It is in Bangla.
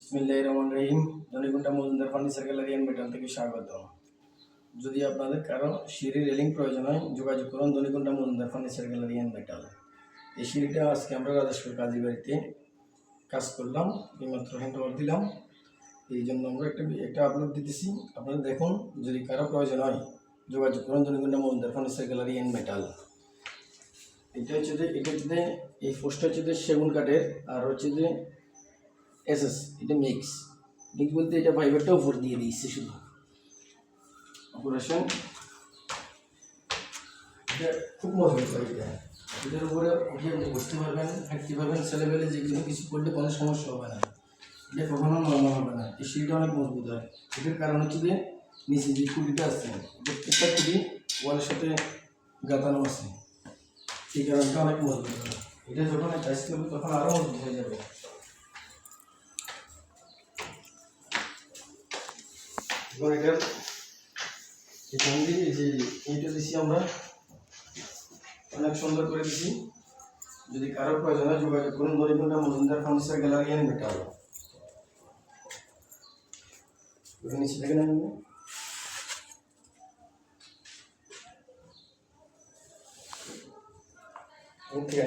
বিসমিল্লাহিররহমানিররহিম। Dhanikunda Majumdar furniture gallery and metal থেকে স্বাগত। যদি আপনাদের কারো সিঁড়ি রেলিং প্রয়োজন হয় যোগাযোগ করুন Dhanikunda Majumdar furniture gallery and metal. এই সিঁড়িটা আজকে আমরা রাজেশপুর কাজী বাড়িতে কাজ করলাম, এইমাত্র হ্যান্ডওভার দিলাম। এই জন্য আমরা একটা আপলোড দিতেছি, আপনারা দেখুন। যদি কারো প্রয়োজন হয় যোগাযোগ করুন Dhanikunda Majumdar furniture gallery and metal. এটা হচ্ছে এই পোস্টটা হচ্ছে সেগুন কাঠের, আর হচ্ছে যে এসএস, এটা মিক্স বলতে এটা ফাইবারটা উপর দিয়ে দিয়েছে শুধু অপারেশন। এটা খুব মজবুত হয়, এটার উপরে উঠে আপনি বসতে পারবেন, হাঁটতে পারবেন, ছেলেবেলে যে কিছু করলে কোনো সমস্যা হবে না, এটা কখনো নরম হবে না। এই সিঁড়িটা অনেক মজবুত হয়। এটার কারণ হচ্ছে যে নিচে যে খুঁটিটা আছে প্রত্যেকটা খুঁটি ওয়ালের সাথে গাঁথানো আছে, এই কারণটা অনেক মজবুত হয়। এটা যখন টাইস করবে তখন আরও মজবুত হয়ে যাবে। এবং এটার এখান দিয়ে যে এইটা দিচ্ছি আমরা অনেক সুন্দর করে দিচ্ছি। যদি কারো প্রয়োজন হয় যোগাযোগ করুন Dhanikunda Majumdar furniture gallery and metal. নিচে থেকে নেন ওকে।